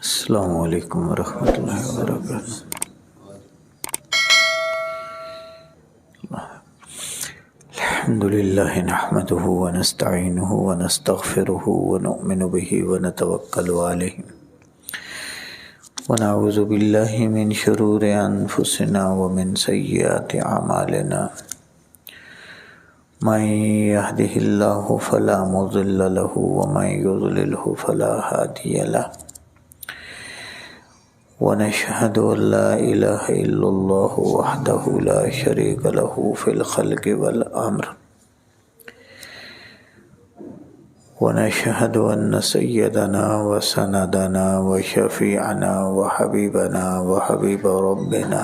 السلام علیکم ورحمۃ اللہ وبرکاتہ۔ الحمد للہ نحمده ونستعینه ونستغفره ونؤمن به ونتوکل علیہ ونعوذ باللہ من شرور انفسنا ومن سیئات اعمالنا من يهده اللہ فلا مضل له ومن يضلله فلا هادی له ونشهد أن لا إله إلا الله وحده لا شريك له في الخلق والأمر ونشهد أن سيدنا وسندنا وشفيعنا وحبيبنا وحبيب ربنا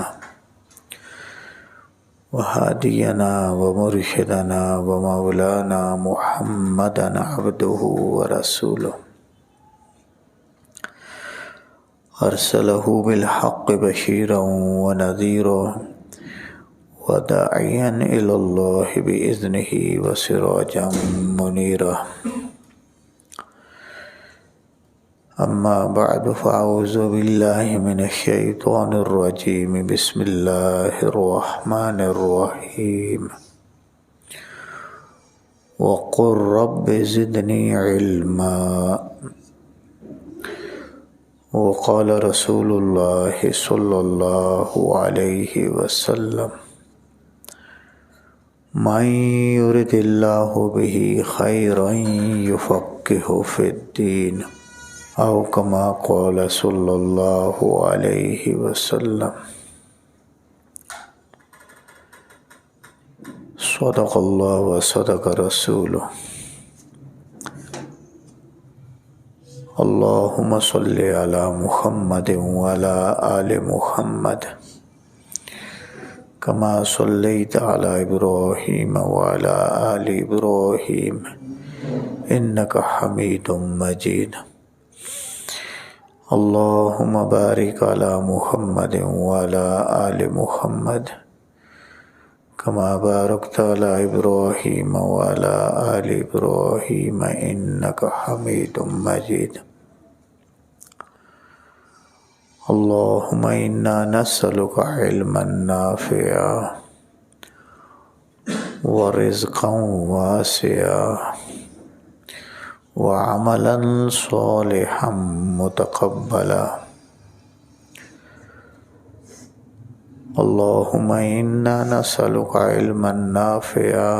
وهادينا ومرشدنا ومولانا محمدا عبده ورسوله أرسله بالحق بشيرا ونذيرا وداعيا إلى الله بإذنه وسراجا منيرا أما بعد فأعوذ بالله من الشيطان الرجيم بسم الله الرحمن الرحيم وقل رب زدني علما وقال رسول اللہ صلی اللہ علیہ وسلم من يرد اللہ به خیرا یفقهه فی الدین او کما قال صلی اللہ علیہ وسلم۔ صدق اللہ وصدق رسولہ۔ اللہم صلی علی محمد وعلی آل محمد کما صلیت علی ابراہیم وعلی آل ابراہیم انک حمید مجید۔ اللہم بارک علی محمد وعلی آل محمد کما بارکت علی ابراہیم وعلی آل ابراہیم انک حمید مجید۔ اللہم انا نسألک علما نافعا ورزقا واسعا وعملا صالحا متقبلا۔ اللہم انا نسألک علما نافعا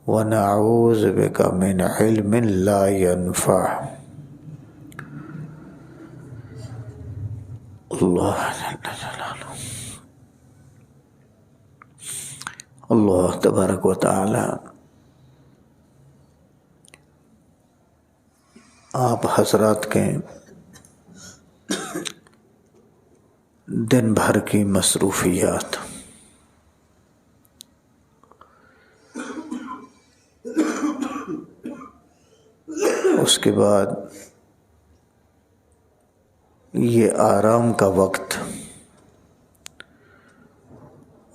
ونعوذ بک من علم لا ينفع۔ اللہ جل جلالہ۔ اللہ تبارک و تعالی آپ حضرات کے دن بھر کی مصروفیات، اس کے بعد یہ آرام کا وقت،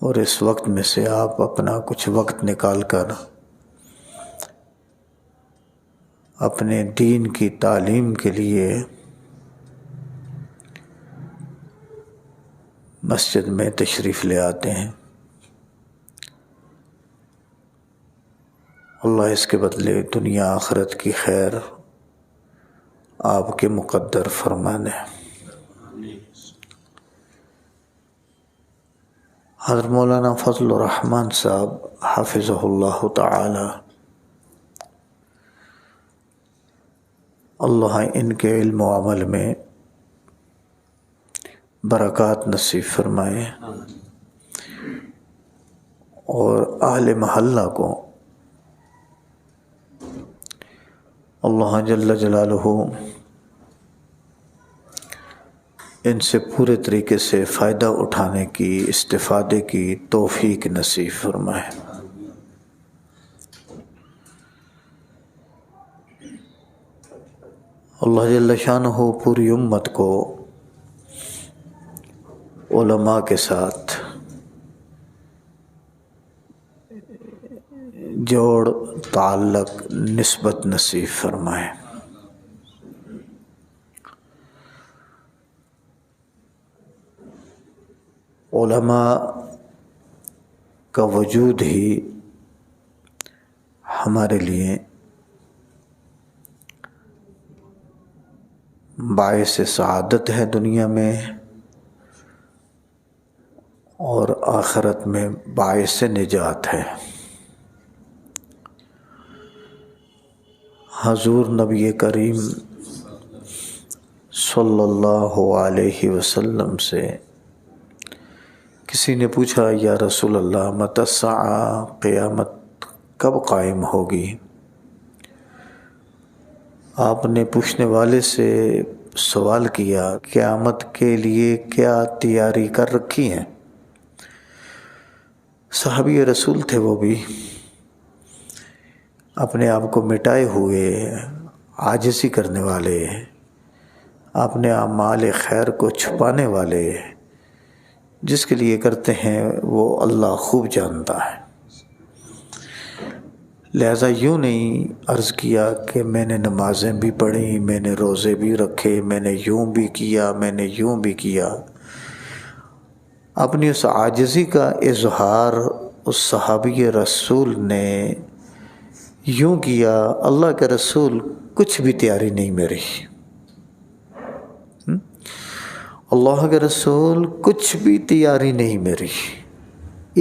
اور اس وقت میں سے آپ اپنا کچھ وقت نکال کر اپنے دین کی تعلیم کے لیے مسجد میں تشریف لے آتے ہیں۔ اللہ اس کے بدلے دنیا آخرت کی خیر آپ کے مقدر فرمانے۔ حضرت مولانا فضل الرحمن صاحب حافظہ اللہ تعالی، اللہ ان کے علم و عمل میں برکات نصیب فرمائے، اور اہل محلہ کو اللہ جل جلالہ ان سے پورے طریقے سے فائدہ اٹھانے کی، استفادے کی توفیق نصیب فرمائے۔ اللہ جل شانہ پوری امت کو علماء کے ساتھ جوڑ تعلق نسبت نصیب فرمائے۔ علماء کا وجود ہی ہمارے لیے باعث سعادت ہے دنیا میں، اور آخرت میں باعث نجات ہے۔ حضور نبی کریم صلی اللہ علیہ وسلم سے کسی نے پوچھا، یا رسول اللہ متی الساعہ، قیامت کب قائم ہوگی؟ آپ نے پوچھنے والے سے سوال کیا، قیامت کے لیے کیا تیاری کر رکھی ہے؟ صحابی رسول تھے، وہ بھی اپنے آپ کو مٹائے ہوئے، عاجزی کرنے والے، اپنے اعمال خیر کو چھپانے والے، جس کے لیے کرتے ہیں وہ اللہ خوب جانتا ہے۔ لہذا یوں نہیں عرض کیا کہ میں نے نمازیں بھی پڑھی، میں نے روزے بھی رکھے، میں نے یوں بھی کیا، میں نے یوں بھی کیا۔ اپنی اس عاجزی کا اظہار اس صحابی رسول نے یوں کیا، اللہ کے رسول کچھ بھی تیاری نہیں میری، اللہ کے رسول کچھ بھی تیاری نہیں میری،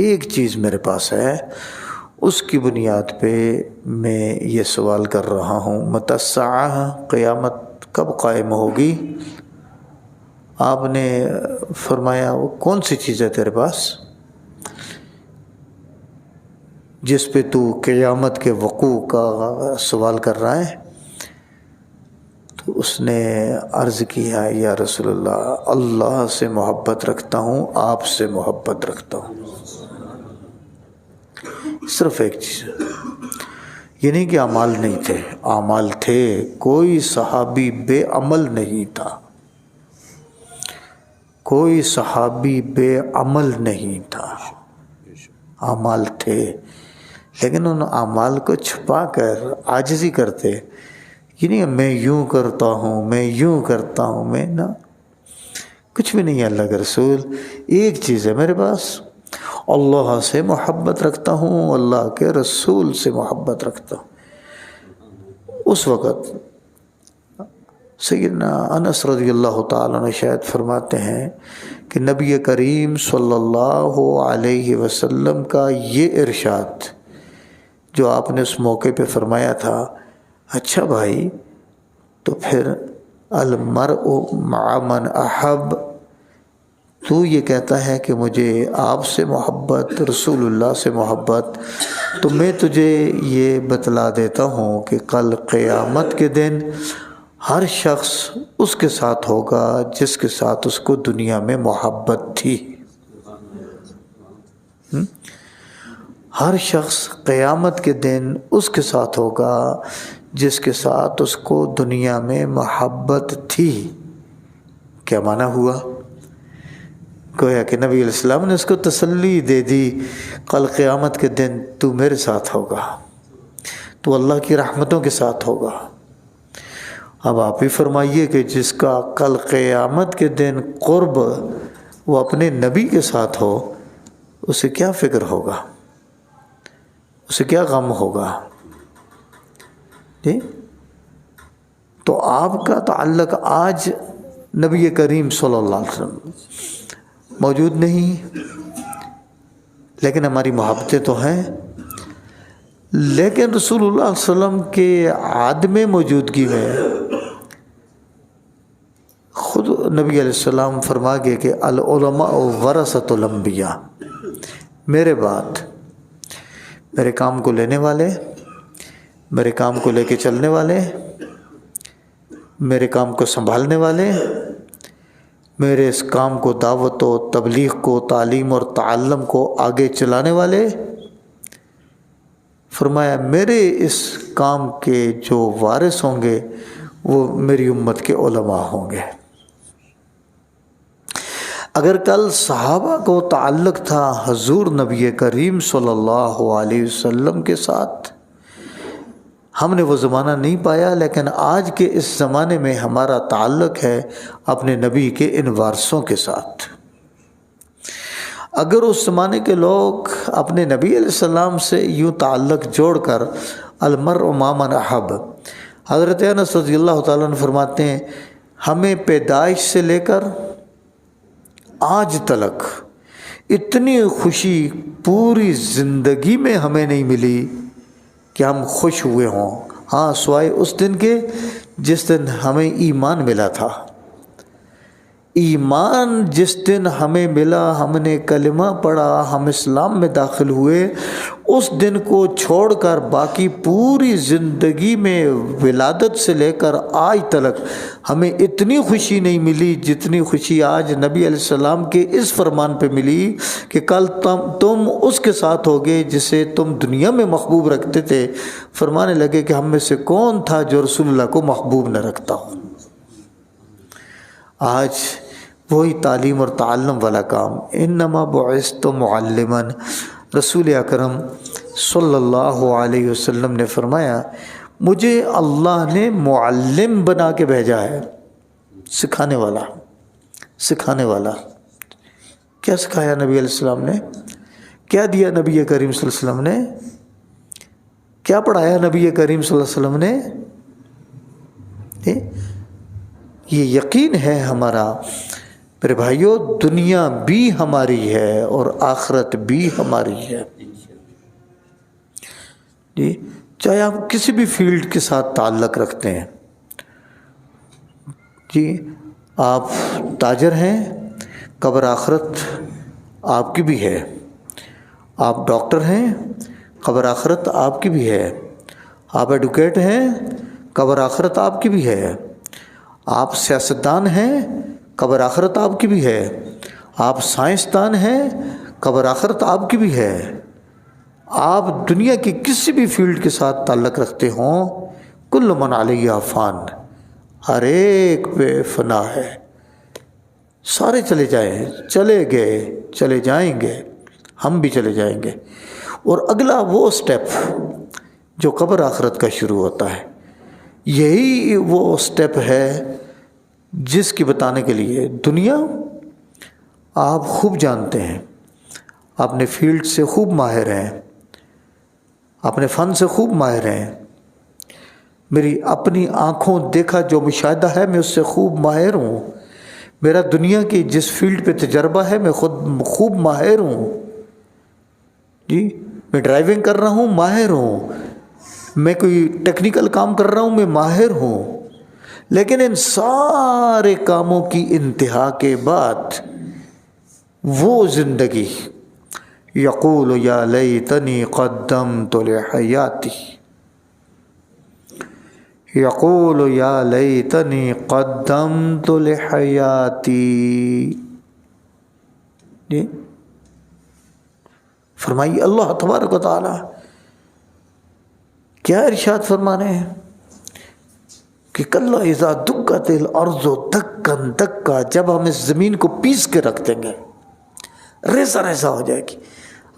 ایک چیز میرے پاس ہے، اس کی بنیاد پہ میں یہ سوال کر رہا ہوں، متی الساعہ، قیامت کب قائم ہوگی؟ آپ نے فرمایا، وہ کون سی چیز ہے تیرے پاس جس پہ تو قیامت کے وقوع کا سوال کر رہا ہے؟ تو اس نے عرض کیا، یا رسول اللہ، اللہ سے محبت رکھتا ہوں، آپ سے محبت رکھتا ہوں۔ صرف ایک چیز، یہ نہیں کہ اعمال نہیں تھے، اعمال تھے، کوئی صحابی بے عمل نہیں تھا، کوئی صحابی بے عمل نہیں تھا، اعمال تھے، لیکن ان اعمال کو چھپا کر عاجزی کرتے، یہ نہیں میں یوں کرتا ہوں، میں یوں کرتا ہوں، میں نہ، کچھ بھی نہیں ہے اللہ کے رسول، ایک چیز ہے میرے پاس، اللہ سے محبت رکھتا ہوں، اللہ کے رسول سے محبت رکھتا ہوں۔ اس وقت سیدنا انس رضی اللہ تعالیٰ عنہ شاید فرماتے ہیں کہ نبی کریم صلی اللہ علیہ وسلم کا یہ ارشاد جو آپ نے اس موقع پہ فرمایا تھا، اچھا بھائی، تو پھر المرء مع من احب، تو یہ کہتا ہے کہ مجھے آپ سے محبت، رسول اللہ سے محبت، تو میں تجھے یہ بتلا دیتا ہوں کہ کل قیامت کے دن ہر شخص اس کے ساتھ ہوگا جس کے ساتھ اس کو دنیا میں محبت تھی۔ ہر شخص قیامت کے دن اس کے ساتھ ہوگا جس کے ساتھ اس کو دنیا میں محبت تھی۔ کیا معنی ہوا؟ گویا کہ نبی علیہ السلام نے اس کو تسلی دے دی، کل قیامت کے دن تو میرے ساتھ ہوگا، تو اللہ کی رحمتوں کے ساتھ ہوگا۔ اب آپ ہی فرمائیے کہ جس کا کل قیامت کے دن قرب وہ اپنے نبی کے ساتھ ہو، اسے کیا فکر ہوگا، اسے کیا غم ہوگا؟ جی، تو آپ کا تعلق آج نبی کریم صلی اللہ علیہ وسلم موجود نہیں، لیکن ہماری محبتیں تو ہیں، لیکن رسول اللہ صلی اللہ علیہ وسلم کے عدم موجودگی میں خود نبی علیہ السلام فرما گئے کہ العلماء ورثۃ الانبیاء، میرے بعد میرے کام کو لینے والے، میرے کام کو لے کے چلنے والے، میرے کام کو سنبھالنے والے، میرے اس کام کو، دعوت و تبلیغ کو، تعلیم اور تعلم کو آگے چلانے والے، فرمایا میرے اس کام کے جو وارث ہوں گے وہ میری امت کے علماء ہوں گے۔ اگر کل صحابہ کو تعلق تھا حضور نبی کریم صلی اللہ علیہ وسلم کے ساتھ، ہم نے وہ زمانہ نہیں پایا، لیکن آج کے اس زمانے میں ہمارا تعلق ہے اپنے نبی کے ان وارثوں کے ساتھ۔ اگر اس زمانے کے لوگ اپنے نبی علیہ السلام سے یوں تعلق جوڑ کر المرء مع من احب، حضرت انس رضی اللہ تعالیٰ عنہ فرماتے ہیں ہمیں پیدائش سے لے کر آج تلک اتنی خوشی پوری زندگی میں ہمیں نہیں ملی کہ ہم خوش ہوئے ہوں، ہاں سوائے اس دن کے جس دن ہمیں ایمان ملا تھا۔ ایمان جس دن ہمیں ملا، ہم نے کلمہ پڑھا، ہم اسلام میں داخل ہوئے، اس دن کو چھوڑ کر باقی پوری زندگی میں ولادت سے لے کر آج تک ہمیں اتنی خوشی نہیں ملی جتنی خوشی آج نبی علیہ السلام کے اس فرمان پہ ملی کہ کل تم اس کے ساتھ ہوگے جسے تم دنیا میں محبوب رکھتے تھے۔ فرمانے لگے کہ ہم میں سے کون تھا جو رسول اللہ کو محبوب نہ رکھتا ہو۔ آج وہی تعلیم اور تعلم والا کام، انما بعثت معلما، رسول اکرم صلی اللہ علیہ وسلم نے فرمایا مجھے اللہ نے معلم بنا کے بھیجا ہے، سکھانے والا۔ سکھانے والا کیا سکھایا نبی علیہ السلام نے؟ کیا دیا نبی کریم صلی اللہ علیہ وسلم نے؟ کیا پڑھایا نبی کریم صلی اللہ علیہ وسلم نے؟ یہ یقین ہے ہمارا میرے بھائیوں، دنیا بھی ہماری ہے اور آخرت بھی ہماری ہے جی، چاہے آپ کسی بھی فیلڈ کے ساتھ تعلق رکھتے ہیں جی، آپ تاجر ہیں، قبر آخرت آپ کی بھی ہے، آپ ڈاکٹر ہیں، قبر آخرت آپ کی بھی ہے، آپ ایڈوکیٹ ہیں، قبر آخرت آپ کی بھی ہے، آپ سیاستدان ہیں، قبر آخرت آپ کی بھی ہے، آپ سائنسدان ہیں، قبر آخرت آپ کی بھی ہے۔ آپ دنیا کی کسی بھی فیلڈ کے ساتھ تعلق رکھتے ہوں، کل من علیہ فان، ہر ایک پہ فنا ہے، سارے چلے جائیں، چلے گئے، چلے جائیں گے، ہم بھی چلے جائیں گے۔ اور اگلا وہ سٹیپ جو قبر آخرت کا شروع ہوتا ہے، یہی وہ سٹیپ ہے جس کی بتانے کے لیے دنیا آپ خوب جانتے ہیں، اپنے فیلڈ سے خوب ماہر ہیں، اپنے فن سے خوب ماہر ہیں، میری اپنی آنکھوں دیکھا جو مشاہدہ ہے میں اس سے خوب ماہر ہوں، میرا دنیا کی جس فیلڈ پہ تجربہ ہے میں خود خوب ماہر ہوں جی، میں ڈرائیونگ کر رہا ہوں، ماہر ہوں، میں کوئی ٹیکنیکل کام کر رہا ہوں، میں ماہر ہوں، لیکن ان سارے کاموں کی انتہا کے بعد وہ زندگی یقول یا لیتنی قدمت لحیاتی، یقول یا لیتنی قدمت لحیاتی جی، فرمائیے اللہ تبارک و تعالی کیا ارشاد فرما رہے ہیں کہ کلا اذا دکت الارض دکن دکا، جب ہم اس زمین کو پیس کے رکھ دیں گے، ریزہ ریزہ ہو جائے گی،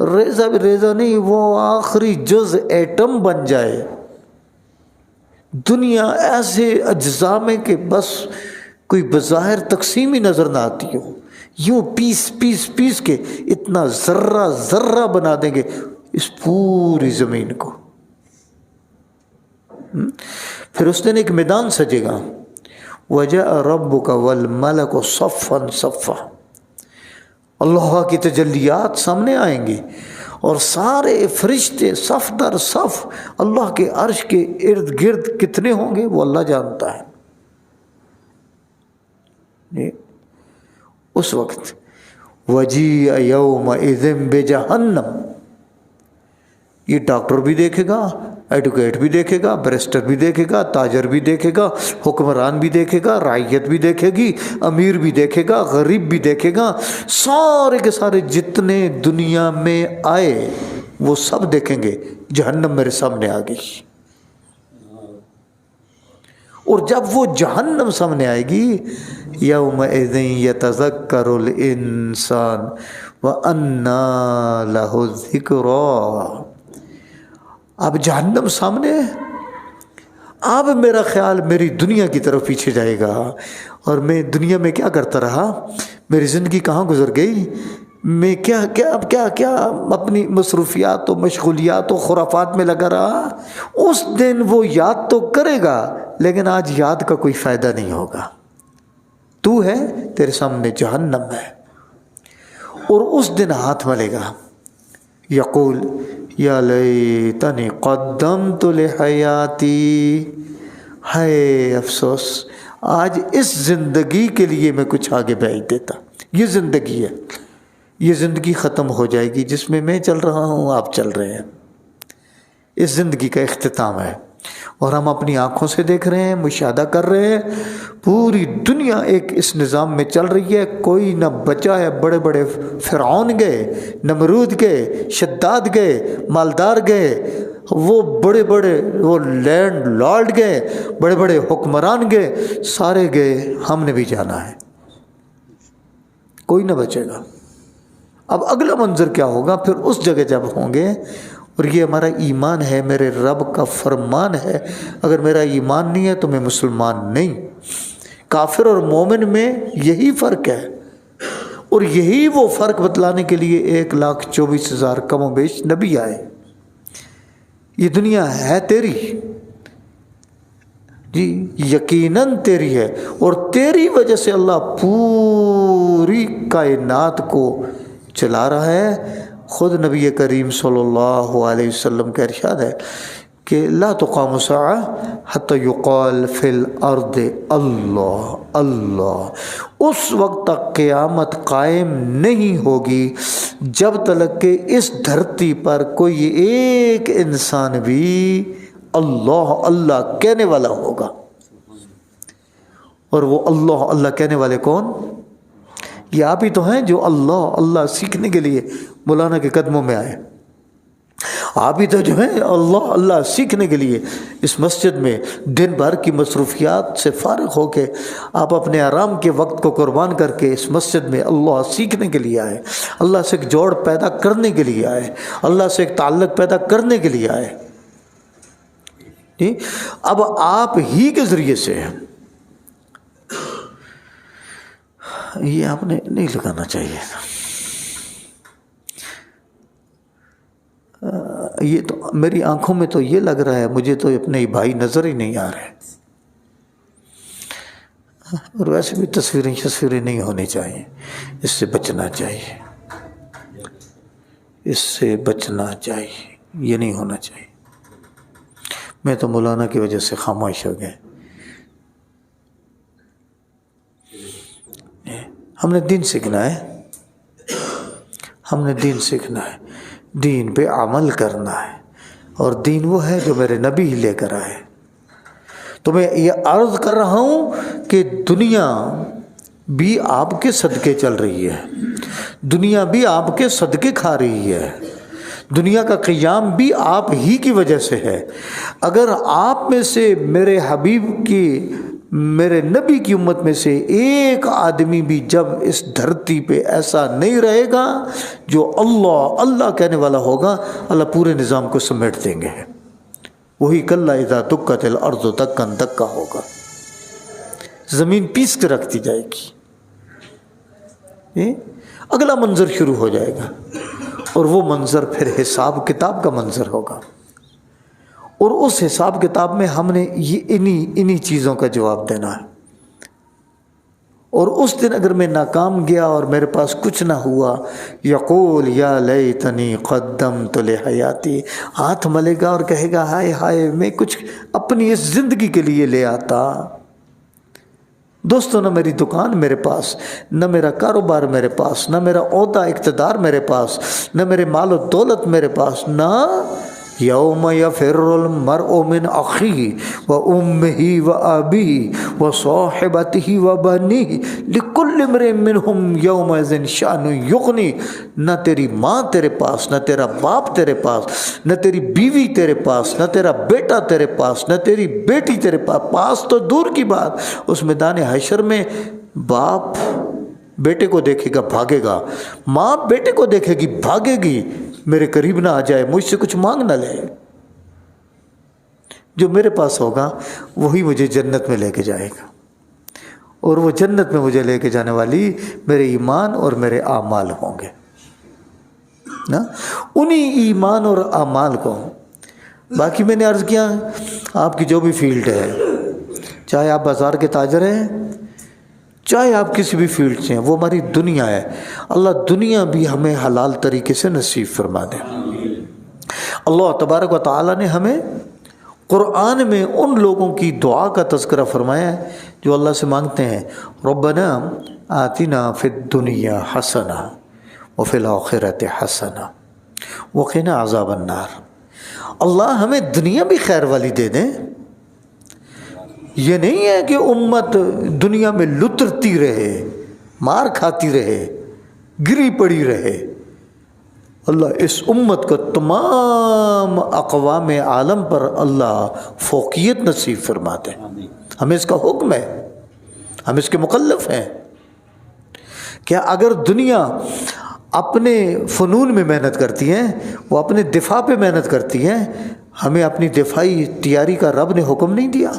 ریزہ بھی ریزہ نہیں، وہ آخری جز ایٹم بن جائے، دنیا ایسے اجزاء میں کہ بس کوئی بظاہر تقسیم ہی نظر نہ آتی ہو، یوں پیس پیس پیس کے اتنا ذرہ ذرہ بنا دیں گے اس پوری زمین کو۔ پھر اس دن ایک میدان سجے گا، وَجَاءَ رَبُّكَ وَالْمَلَكُ صَفًّا صَفًّا، اللہ کی تجلیات سامنے آئیں گی اور سارے فرشتے صف در صف، اللہ کے عرش کے ارد گرد کتنے ہوں گے وہ اللہ جانتا ہے جی۔ اس وقت وَجِيءَ يَوْمَئِذٍ بِجَهَنَّمَ، یہ ڈاکٹر بھی دیکھے گا، ایڈوکیٹ بھی دیکھے گا، بیرسٹر بھی دیکھے گا، تاجر بھی دیکھے گا، حکمران بھی دیکھے گا، رعیت بھی دیکھے گی، امیر بھی دیکھے گا، غریب بھی دیکھے گا، سارے کے سارے جتنے دنیا میں آئے وہ سب دیکھیں گے جہنم میرے سامنے آ گئی۔ اور جب وہ جہنم سامنے آئے گی، یومئذ یتذکر الانسان وَأَنَّى لَهُ الذِّکْرَى، اب جہنم سامنے، اب میرا خیال میری دنیا کی طرف پیچھے جائے گا، اور میں دنیا میں کیا کرتا رہا، میری زندگی کہاں گزر گئی، میں کیا اپنی مصروفیات و مشغولیات و خرافات میں لگا رہا، اس دن وہ یاد تو کرے گا لیکن آج یاد کا کوئی فائدہ نہیں ہوگا۔ تو ہے تیرے سامنے جہنم ہے، اور اس دن ہاتھ ملے گا، یقول یا لیتنی قدمت لحیاتی، ہائے افسوس آج اس زندگی کے لیے میں کچھ آگے بھیج دیتا۔ یہ زندگی ہے، یہ زندگی ختم ہو جائے گی جس میں چل رہا ہوں، آپ چل رہے ہیں، اس زندگی کا اختتام ہے، اور ہم اپنی آنکھوں سے دیکھ رہے ہیں، مشاہدہ کر رہے ہیں، پوری دنیا ایک اس نظام میں چل رہی ہے، کوئی نہ بچا ہے۔ بڑے بڑے فرعون گئے، نمرود گئے، شداد گئے، مالدار گئے، وہ بڑے بڑے وہ لینڈ لارڈ گئے، بڑے بڑے حکمران گئے، سارے گئے، ہم نے بھی جانا ہے، کوئی نہ بچے گا۔ اب اگلا منظر کیا ہوگا؟ پھر اس جگہ جب ہوں گے، اور یہ ہمارا ایمان ہے، میرے رب کا فرمان ہے، اگر میرا ایمان نہیں ہے تو میں مسلمان نہیں۔ کافر اور مومن میں یہی فرق ہے، اور یہی وہ فرق بتلانے کے لیے 1,24,000 کم و بیش نبی آئے۔ یہ دنیا ہے تیری جی، یقیناً تیری ہے، اور تیری وجہ سے اللہ پوری کائنات کو چلا رہا ہے۔ خود نبی کریم صلی اللہ علیہ وسلم کا ارشاد ہے کہ لا تقام الساعہ حتی یقال فی الارض اللہ اللہ، اس وقت تک قیامت قائم نہیں ہوگی جب تک کہ اس دھرتی پر کوئی ایک انسان بھی اللہ اللہ کہنے والا ہوگا۔ اور وہ اللہ اللہ کہنے والے کون؟ یہ آپ ہی تو ہیں جو اللہ اللہ سیکھنے کے لیے مولانا کے قدموں میں آئے، آپ ہی تو جو ہیں اللہ اللہ سیکھنے کے لیے اس مسجد میں دن بھر کی مصروفیات سے فارغ ہو کے آپ اپنے آرام کے وقت کو قربان کر کے اس مسجد میں اللہ سیکھنے کے لیے آئے، اللہ سے ایک جوڑ پیدا کرنے کے لیے آئے، اللہ سے ایک تعلق پیدا کرنے کے لیے آئے۔ اب آپ ہی کے ذریعے سے یہ آپ نے نہیں لگانا چاہیے، یہ تو میری آنکھوں میں تو یہ لگ رہا ہے، مجھے تو اپنے بھائی نظر ہی نہیں آ رہے، اور ویسے بھی تصویریں نہیں ہونی چاہیے، اس سے بچنا چاہیے، اس سے بچنا چاہیے، یہ نہیں ہونا چاہیے۔ میں تو مولانا کی وجہ سے خاموش ہو گئے۔ ہم نے دین سیکھنا ہے، ہم نے دین سیکھنا ہے، دین پہ عمل کرنا ہے، اور دین وہ ہے جو میرے نبی ہی لے کر آئے۔ تو میں یہ عرض کر رہا ہوں کہ دنیا بھی آپ کے صدقے چل رہی ہے، دنیا بھی آپ کے صدقے کھا رہی ہے، دنیا کا قیام بھی آپ ہی کی وجہ سے ہے۔ اگر آپ میں سے میرے حبیب کی، میرے نبی کی امت میں سے ایک آدمی بھی جب اس دھرتی پہ ایسا نہیں رہے گا جو اللہ اللہ کہنے والا ہوگا، اللہ پورے نظام کو سمیٹ دیں گے۔ وہی کلا اذا دکت الارض دکا دکا ہوگا، زمین پیس کے رکھ دی جائے گی، اگلا منظر شروع ہو جائے گا، اور وہ منظر پھر حساب کتاب کا منظر ہوگا، اور اس حساب کتاب میں ہم نے یہ انہی چیزوں کا جواب دینا ہے۔ اور اس دن اگر میں ناکام گیا اور میرے پاس کچھ نہ ہوا، یقول یا لیتنی قدمت لحیاتی، ہاتھ ملے گا اور کہے گا ہائے ہائے میں کچھ اپنی اس زندگی کے لیے لے آتا۔ دوستو، نہ میری دکان میرے پاس، نہ میرا کاروبار میرے پاس، نہ میرا عہدہ اقتدار میرے پاس، نہ میرے مال و دولت میرے پاس، نہ یوم یفر المرء من اخیہ و امہ و ابیہ و صاحبتہ و بنیہ لکل امرئ منہم یومئذ شأن یغنیہ، نہ تیری ماں تیرے پاس، نہ تیرا باپ تیرے پاس، نہ تیری بیوی تیرے پاس، نہ تیرا بیٹا تیرے پاس، نہ تیری بیٹی تیرے پاس تو دور کی بات، اس میدان حشر میں باپ بیٹے کو دیکھے گا بھاگے گا، ماں بیٹے کو دیکھے گی بھاگے گی، میرے قریب نہ آ جائے، مجھ سے کچھ مانگ نہ لے، جو میرے پاس ہوگا وہی مجھے جنت میں لے کے جائے گا، اور وہ جنت میں مجھے لے کے جانے والی میرے ایمان اور میرے اعمال ہوں گے۔ نا، انہی ایمان اور اعمال کو. باقی میں نے عرض کیا آپ کی جو بھی فیلڈ ہے، چاہے آپ بازار کے تاجر ہیں، چاہے آپ کسی بھی فیلڈ سے ہیں، وہ ہماری دنیا ہے. اللہ دنیا بھی ہمیں حلال طریقے سے نصیب فرما دے. اللہ تبارک و تعالیٰ نے ہمیں قرآن میں ان لوگوں کی دعا کا تذکرہ فرمایا ہے جو اللہ سے مانگتے ہیں ربنا آتنا فی الدنیا حسنہ وفی الآخرۃ حسنہ وقنا عذاب النار. اللہ ہمیں دنیا بھی خیر والی دے دیں. یہ نہیں ہے کہ امت دنیا میں لترتی رہے، مار کھاتی رہے، گری پڑی رہے. اللہ اس امت کو تمام اقوام عالم پر اللہ فوقیت نصیب فرماتے ہیں. ہمیں اس کا حکم ہے، ہم اس کے مکلف ہیں. کیا اگر دنیا اپنے فنون میں محنت کرتی ہیں، وہ اپنے دفاع پہ محنت کرتی ہیں، ہمیں اپنی دفاعی تیاری کا رب نے حکم نہیں دیا؟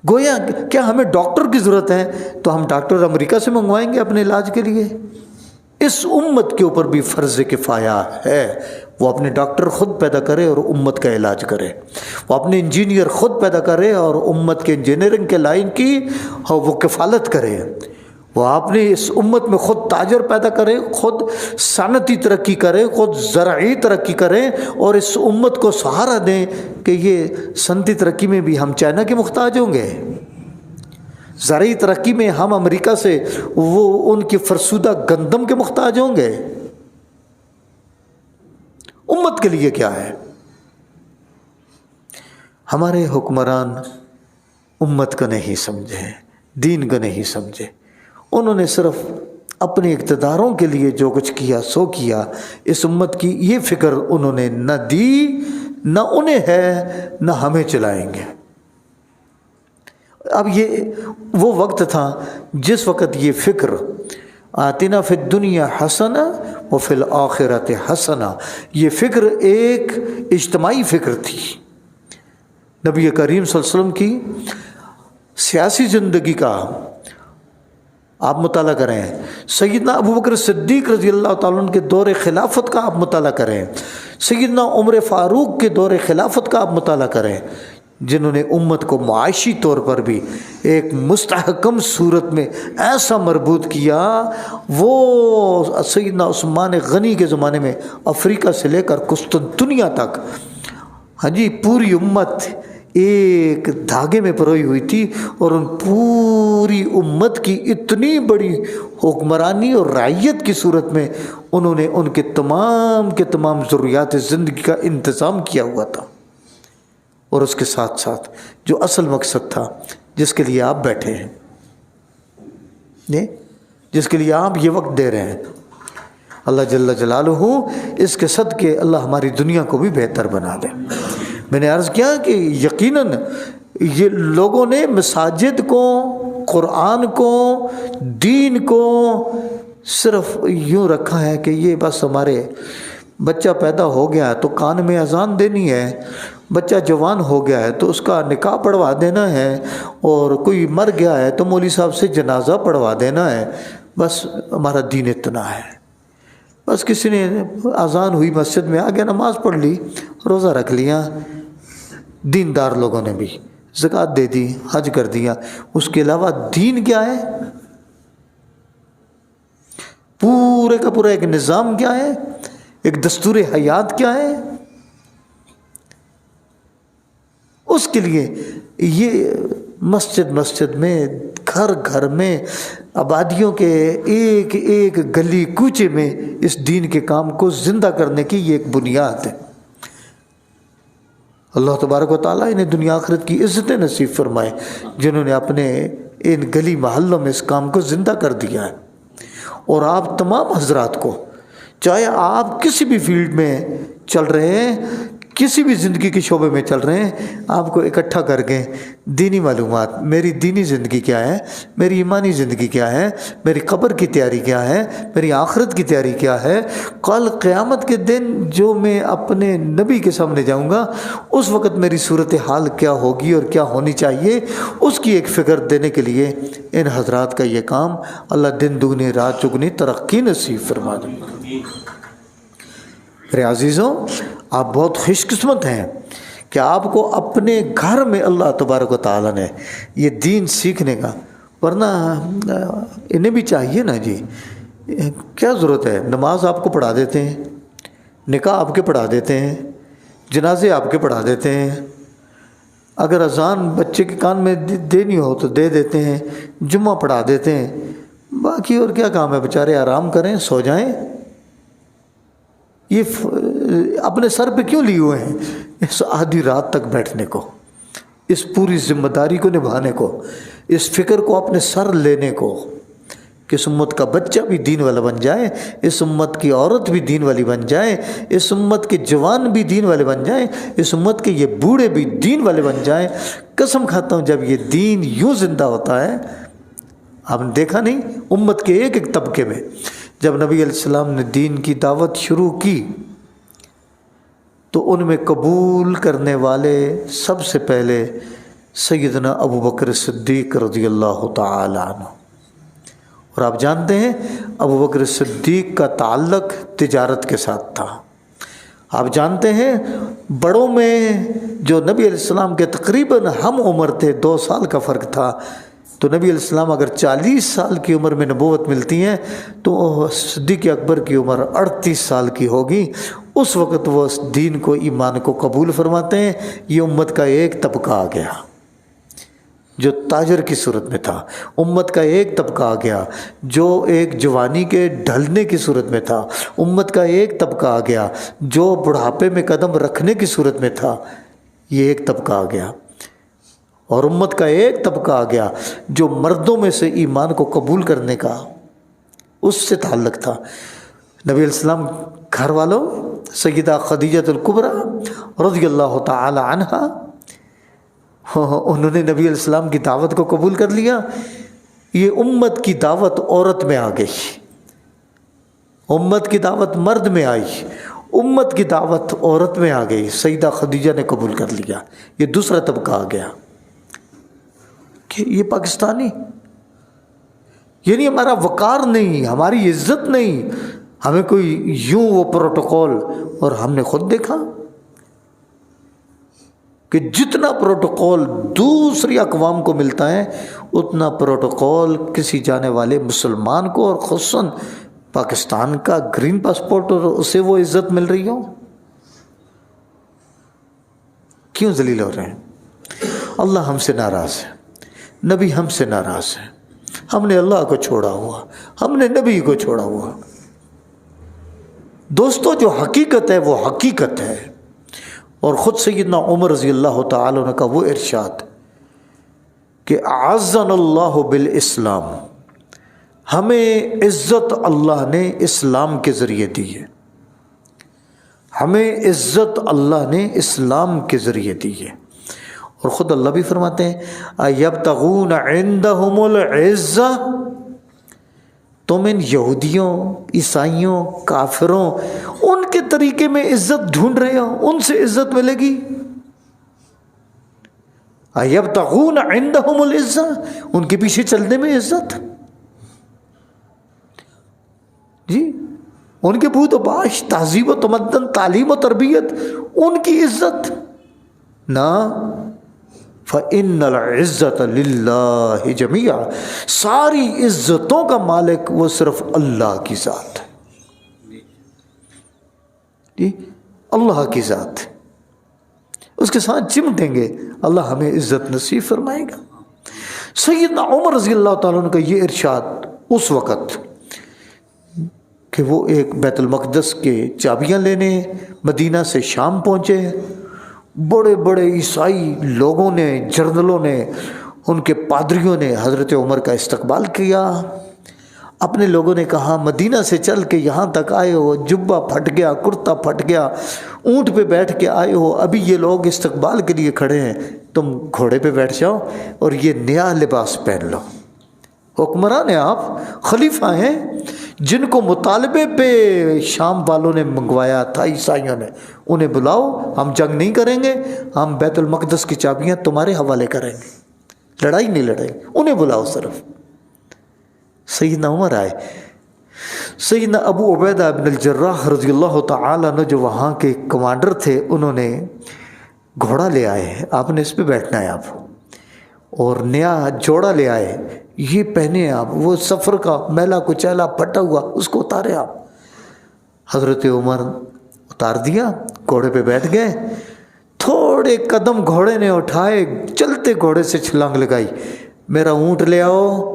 گویا کیا ہمیں ڈاکٹر کی ضرورت ہے تو ہم ڈاکٹر امریکہ سے منگوائیں گے اپنے علاج کے لیے؟ اس امت کے اوپر بھی فرض کفایہ ہے وہ اپنے ڈاکٹر خود پیدا کرے اور امت کا علاج کرے. وہ اپنے انجینئر خود پیدا کرے اور امت کے انجینئرنگ کے لائن کی وہ کفالت کرے. وہ اپنے اس امت میں خود تاجر پیدا کرے، خود صنعتی ترقی کرے، خود زرعی ترقی کرے، اور اس امت کو سہارا دیں کہ یہ صنعتی ترقی میں بھی ہم چائنا کے محتاج ہوں گے، زرعی ترقی میں ہم امریکہ سے وہ ان کی فرسودہ گندم کے محتاج ہوں گے. امت کے لیے کیا ہے؟ ہمارے حکمران امت کا نہیں سمجھے، دین کا نہیں سمجھے. انہوں نے صرف اپنے اقتداروں کے لیے جو کچھ کیا سو کیا. اس امت کی یہ فکر انہوں نے نہ دی، نہ انہیں ہے، نہ ہمیں چلائیں گے. اب یہ وہ وقت تھا جس وقت یہ فکر آتنا فی الدنیا حسنہ وفی الآخرۃ حسنہ، یہ فکر ایک اجتماعی فکر تھی. نبی کریم صلی اللہ علیہ وسلم کی سیاسی زندگی کا آپ مطالعہ کریں، سیدنا ابوبکر صدیق رضی اللہ تعالیٰ عنہ کے دور خلافت کا آپ مطالعہ کریں، سیدنا عمر فاروق کے دور خلافت کا آپ مطالعہ کریں، جنہوں نے امت کو معاشی طور پر بھی ایک مستحکم صورت میں ایسا مربوط کیا. وہ سیدنا عثمان غنی کے زمانے میں افریقہ سے لے کر قسطنطنیہ تک ہاں جی پوری امت ایک دھاگے میں پروئی ہوئی تھی، اور ان پوری امت کی اتنی بڑی حکمرانی اور رعیت کی صورت میں انہوں نے ان کے تمام ضروریات زندگی کا انتظام کیا ہوا تھا. اور اس کے ساتھ ساتھ جو اصل مقصد تھا جس کے لیے آپ بیٹھے ہیں، جس کے لیے آپ یہ وقت دے رہے ہیں، اللہ جل جلالہ اس کے صدقے اللہ ہماری دنیا کو بھی بہتر بنا دے. میں نے عرض کیا کہ یقیناً یہ لوگوں نے مساجد کو، قرآن کو، دین کو صرف یوں رکھا ہے کہ یہ بس ہمارے بچہ پیدا ہو گیا ہے تو کان میں اذان دینی ہے، بچہ جوان ہو گیا ہے تو اس کا نکاح پڑھوا دینا ہے، اور کوئی مر گیا ہے تو مولوی صاحب سے جنازہ پڑھوا دینا ہے. بس ہمارا دین اتنا ہے. بس کسی نے اذان ہوئی مسجد میں آ گیا، نماز پڑھ لی، روزہ رکھ لیا. دیندار لوگوں نے بھی زکوٰۃ دے دی، حج کر دیا. اس کے علاوہ دین کیا ہے؟ پورے کا پورا ایک نظام کیا ہے؟ ایک دستور حیات کیا ہے؟ اس کے لیے یہ مسجد میں، گھر میں، آبادیوں کے ایک ایک گلی کوچے میں اس دین کے کام کو زندہ کرنے کی یہ ایک بنیاد ہے. اللہ تبارک و تعالیٰ انہیں دنیا آخرت کی عزتیں نصیب فرمائے جنہوں نے اپنے ان گلی محلوں میں اس کام کو زندہ کر دیا ہے. اور آپ تمام حضرات کو، چاہے آپ کسی بھی فیلڈ میں چل رہے ہیں، کسی بھی زندگی کے شعبے میں چل رہے ہیں، آپ کو اکٹھا کر کے دینی معلومات، میری دینی زندگی کیا ہے، میری ایمانی زندگی کیا ہے، میری قبر کی تیاری کیا ہے، میری آخرت کی تیاری کیا ہے، کل قیامت کے دن جو میں اپنے نبی کے سامنے جاؤں گا اس وقت میری صورتحال کیا ہوگی اور کیا ہونی چاہیے، اس کی ایک فکر دینے کے لیے ان حضرات کا یہ کام، اللہ دن دگنی رات چگنی ترقی نصیب فرما دے۔ میرے عزیزوں، آپ بہت خوش قسمت ہیں کہ آپ کو اپنے گھر میں اللہ تبارک و تعالیٰ نے یہ دین سیکھنے کا، ورنہ انہیں بھی چاہیے نا جی، کیا ضرورت ہے، نماز آپ کو پڑھا دیتے ہیں، نکاح آپ کے پڑھا دیتے ہیں، جنازے آپ کے پڑھا دیتے ہیں، اگر اذان بچے کے کان میں دینی ہو تو دے دیتے ہیں، جمعہ پڑھا دیتے ہیں، باقی اور کیا کام ہے، بیچارے آرام کریں، سو جائیں۔ یہ اپنے سر پہ کیوں لیے ہوئے ہیں؟ اس آدھی رات تک بیٹھنے کو، اس پوری ذمہ داری کو نبھانے کو، اس فکر کو اپنے سر لینے کو کہ اس امت کا بچہ بھی دین والا بن جائے، اس امت کی عورت بھی دین والی بن جائے، اس امت کے جوان بھی دین والے بن جائیں، اس امت کے یہ بوڑھے بھی دین والے بن جائیں۔ قسم کھاتا ہوں جب یہ دین یوں زندہ ہوتا ہے، آپ نے دیکھا نہیں امت کے ایک ایک طبقے میں جب نبی علیہ السلام نے دین کی دعوت شروع کی تو ان میں قبول کرنے والے سب سے پہلے سیدنا ابو بکر صدیق رضی اللہ تعالی عنہ، اور آپ جانتے ہیں ابو بکر صدیق کا تعلق تجارت کے ساتھ تھا۔ آپ جانتے ہیں بڑوں میں جو نبی علیہ السلام کے تقریباً ہم عمر تھے، 2 سال کا فرق تھا، تو نبی علیہ السلام اگر 40 سال کی عمر میں نبوت ملتی ہیں تو صدیق اکبر کی عمر 38 سال کی ہوگی۔ اس وقت وہ اس دین کو، ایمان کو قبول فرماتے ہیں۔ یہ امت کا ایک طبقہ آ گیا جو تاجر کی صورت میں تھا، امت کا ایک طبقہ آ گیا جو ایک جوانی کے ڈھلنے کی صورت میں تھا، امت کا ایک طبقہ آ گیا جو بڑھاپے میں قدم رکھنے کی صورت میں تھا، یہ ایک طبقہ آ گیا، اور امت کا ایک طبقہ آ گیا جو مردوں میں سے ایمان کو قبول کرنے کا اس سے تعلق تھا۔ نبی علیہ السلام گھر والوں سیدہ خدیجہ الکبریٰ رضی اللہ تعالی عنہا، انہوں نے نبی علیہ السلام کی دعوت کو قبول کر لیا۔ یہ امت کی دعوت عورت میں آ گئی، امت کی دعوت مرد میں آئی، امت کی دعوت عورت میں آ گئی، سیدہ خدیجہ نے قبول کر لیا۔ یہ دوسرا طبقہ آ گیا کہ یہ پاکستانی، یعنی ہمارا وقار نہیں، ہماری عزت نہیں، ہمیں کوئی یوں وہ پروٹوکول، اور ہم نے خود دیکھا کہ جتنا پروٹوکول دوسری اقوام کو ملتا ہے اتنا پروٹوکول کسی جانے والے مسلمان کو، اور خصوصاً پاکستان کا گرین پاسپورٹ، اور اسے وہ عزت مل رہی ہو۔ کیوں ذلیل ہو رہے ہیں؟ اللہ ہم سے ناراض ہے، نبی ہم سے ناراض ہے، ہم نے اللہ کو چھوڑا ہوا، ہم نے نبی کو چھوڑا ہوا۔ دوستو جو حقیقت ہے وہ حقیقت ہے، اور خود سیدنا عمر رضی اللہ تعالی عنہ کا وہ ارشاد کہ اعزنا اللہ بالاسلام، ہمیں عزت اللہ نے اسلام کے ذریعے دی ہے، ہمیں عزت اللہ نے اسلام کے ذریعے دی ہے۔ اور خود اللہ بھی فرماتے ہیں ایبتغون عندہم العزہ، تم ان یہودیوں، عیسائیوں، کافروں، ان کے طریقے میں عزت ڈھونڈ رہے ہو، ان سے عزت ملے گی؟ ایبتغون عندہم العزہ، ان کے پیچھے چلنے میں عزت، جی ان کے بود و باش، تہذیب و تمدن، تعلیم و تربیت، ان کی عزت نہ۔ فَإِنَّ الْعِزَّةَ لِلَّهِ جَمِيعًا، ساری عزتوں کا مالک وہ صرف اللہ کی ذات ہے، جی اللہ کی ذات، اس کے ساتھ چمٹیں گے اللہ ہمیں عزت نصیب فرمائے گا۔ سیدنا عمر رضی اللہ تعالیٰ عنہ کا یہ ارشاد اس وقت کہ وہ ایک بیت المقدس کے چابیاں لینے مدینہ سے شام پہنچے، بڑے بڑے عیسائی لوگوں نے، جرنلوں نے، ان کے پادریوں نے حضرت عمر کا استقبال کیا، اپنے لوگوں نے کہا مدینہ سے چل کے یہاں تک آئے ہو، جبہ پھٹ گیا، کرتا پھٹ گیا، اونٹ پہ بیٹھ کے آئے ہو، ابھی یہ لوگ استقبال کے لیے کھڑے ہیں، تم گھوڑے پہ بیٹھ جاؤ اور یہ نیا لباس پہن لو۔ حکمران ہیں آپ، خلیفہ ہیں، جن کو مطالبے پہ شام والوں نے منگوایا تھا، عیسائیوں نے، انہیں بلاؤ، ہم جنگ نہیں کریں گے، ہم بیت المقدس کی چابیاں تمہارے حوالے کریں گے، لڑائی نہیں لڑیں گے، انہیں بلاؤ صرف۔ سیدنا عمر آئے، سیدنا ابو عبیدہ بن الجراح رضی اللہ تعالیٰ عنہ جو وہاں کے کمانڈر تھے، انہوں نے گھوڑا لے آئے، آپ نے اس پہ بیٹھنا ہے آپ، اور نیا جوڑا لے آئے، یہ پہنے آپ، وہ سفر کا میلا کچیلا پھٹا ہوا اس کو اتارے آپ۔ حضرت عمر اتار دیا، گھوڑے پہ بیٹھ گئے، تھوڑے قدم گھوڑے نے اٹھائے، چلتے گھوڑے سے چھلانگ لگائی، میرا اونٹ لے آؤ،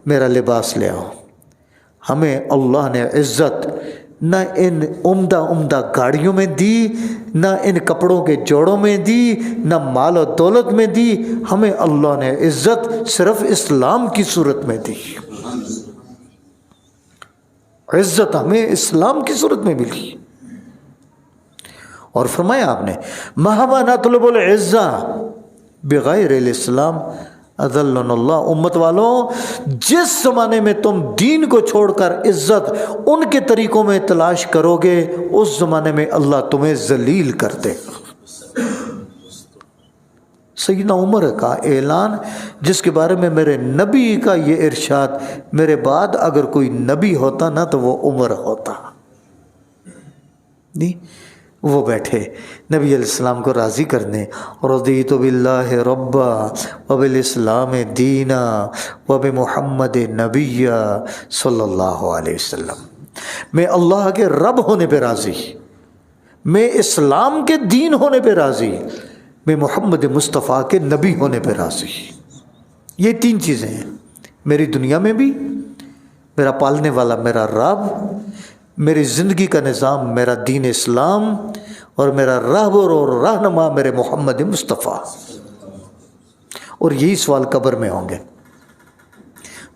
میرا لباس لے آؤ۔ ہمیں اللہ نے عزت نہ ان عمدہ عمدہ گاڑیوں میں دی، نہ ان کپڑوں کے جوڑوں میں دی، نہ مال و دولت میں دی، ہمیں اللہ نے عزت صرف اسلام کی صورت میں دی۔ عزت ہمیں اسلام کی صورت میں ملی، اور فرمایا آپ نے مَهْمَا نَطْلُبُ الْعِزَّةَ بغیر الاسلام اذلنا اللہ۔ امت والوں، جس زمانے میں تم دین کو چھوڑ کر عزت ان کے طریقوں میں تلاش کرو گے، اس زمانے میں اللہ تمہیں ذلیل کر دے گا۔ سیدنا عمر کا اعلان، جس کے بارے میں میرے نبی کا یہ ارشاد، میرے بعد اگر کوئی نبی ہوتا نا تو وہ عمر ہوتا۔ نہیں، وہ بیٹھے نبی علیہ السلام کو راضی کرنے، رضیت باللہ ربا وبالاسلام دینا وبمحمد نبی صلی اللہ علیہ وسلم۔ میں اللہ کے رب ہونے پہ راضی، میں اسلام کے دین ہونے پہ راضی، میں محمد مصطفیٰ کے نبی ہونے پہ راضی۔ یہ تین چیزیں ہیں میری دنیا میں بھی، میرا پالنے والا میرا رب، میری زندگی کا نظام میرا دین اسلام، اور میرا راہبر اور رہنما میرے محمد مصطفیٰ۔ اور یہی سوال قبر میں ہوں گے،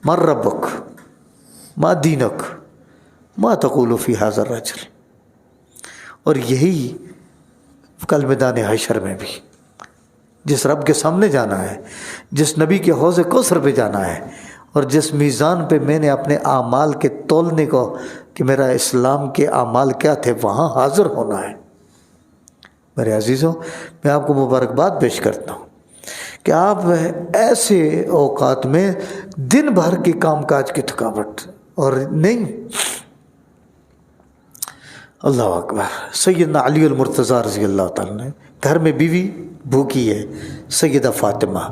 ما ربک، ما دینک، ما تقول فی ھذا الرجل۔ اور یہی کل میدان حشر میں بھی، جس رب کے سامنے جانا ہے، جس نبی کے حوض کوثر پہ جانا ہے، اور جس میزان پہ میں نے اپنے اعمال کے تولنے کو کہ میرا اسلام کے اعمال کیا تھے، وہاں حاضر ہونا ہے۔ میرے عزیزوں، میں آپ کو مبارکباد پیش کرتا ہوں کہ آپ ایسے اوقات میں دن بھر کے کام کاج کی تھکاوٹ اور نہیں، اللہ اکبر۔ سیدنا علی المرتضیٰ رضی اللہ تعالیٰ نے، گھر میں بیوی بھوکی ہے، سیدہ فاطمہ،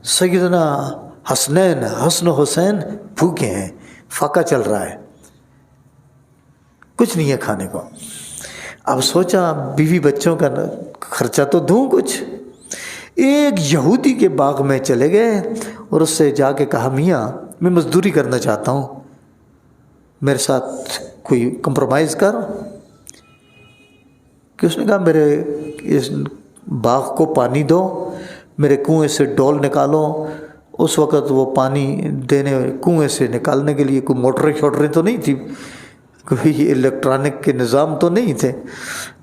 سیدنا حسنین، حسن و حسین بھوکے ہیں، فاقہ چل رہا ہے، کچھ نہیں ہے کھانے کو۔ اب سوچا بیوی بچوں کا خرچہ تو دوں کچھ، ایک یہودی کے باغ میں چلے گئے اور اس سے جا کے کہا میاں میں مزدوری کرنا چاہتا ہوں، میرے ساتھ کوئی کمپرومائز کر۔ کہ اس نے کہا میرے اس باغ کو پانی دو، میرے کنویں سے ڈول نکالو۔ اس وقت وہ پانی دینے، کنویں سے نکالنے کے لیے کوئی موٹریں شوٹریں تو نہیں تھی، کوئی الیکٹرانک کے نظام تو نہیں تھے۔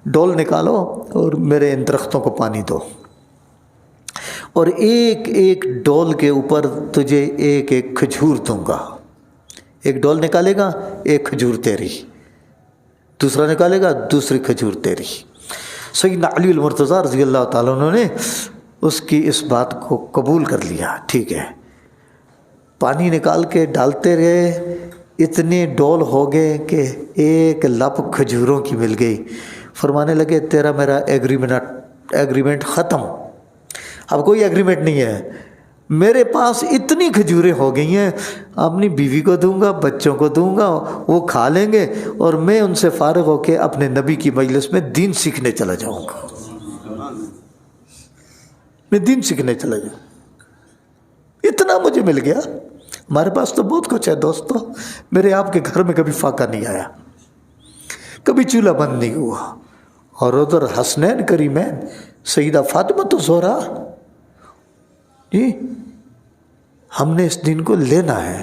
ڈول نکالو اور میرے ان درختوں کو پانی دو، اور ایک ایک ڈول کے اوپر تجھے ایک ایک کھجور دوں گا۔ ایک ڈول نکالے گا، ایک کھجور تیری، دوسرا نکالے گا، دوسری کھجور تیری۔ سیدنا علی المرتضیٰ رضی اللہ تعالیٰ عنہ نے اس کی اس بات کو قبول کر لیا، ٹھیک ہے۔ پانی نکال کے ڈالتے رہے، اتنے ڈول ہو گئے کہ ایک لپ کھجوروں کی مل گئی۔ فرمانے لگے تیرا میرا ایگریمنٹ ختم، اب کوئی ایگریمنٹ نہیں ہے، میرے پاس اتنی کھجوریں ہو گئی ہیں، اپنی بیوی کو دوں گا، بچوں کو دوں گا، وہ کھا لیں گے، اور میں ان سے فارغ ہو کے اپنے نبی کی مجلس میں دین سیکھنے چلا جاؤں گا، میں دین سیکھنے چلا جاؤں۔ اتنا مجھے مل گیا۔ ہمارے پاس تو بہت کچھ ہے دوستو، میرے آپ کے گھر میں کبھی فاقہ نہیں آیا، کبھی چولہا بند نہیں ہوا، اور ادھر حسنین کریمین، سیدہ فاطمہ تو زہرا، جی ہم نے اس دن کو لینا ہے۔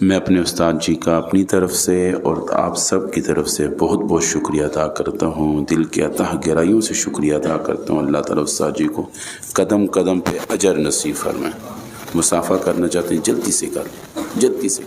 میں اپنے استاد جی کا اپنی طرف سے اور آپ سب کی طرف سے بہت بہت شکریہ ادا کرتا ہوں، دل کے اتہ گہرائیوں سے شکریہ ادا کرتا ہوں۔ اللہ تعالیٰ استاد جی کو قدم قدم پہ اجر نصیب فرمائیں۔ مصافحہ کرنا چاہتے ہیں جلدی سے کر لیں، جلدی سے۔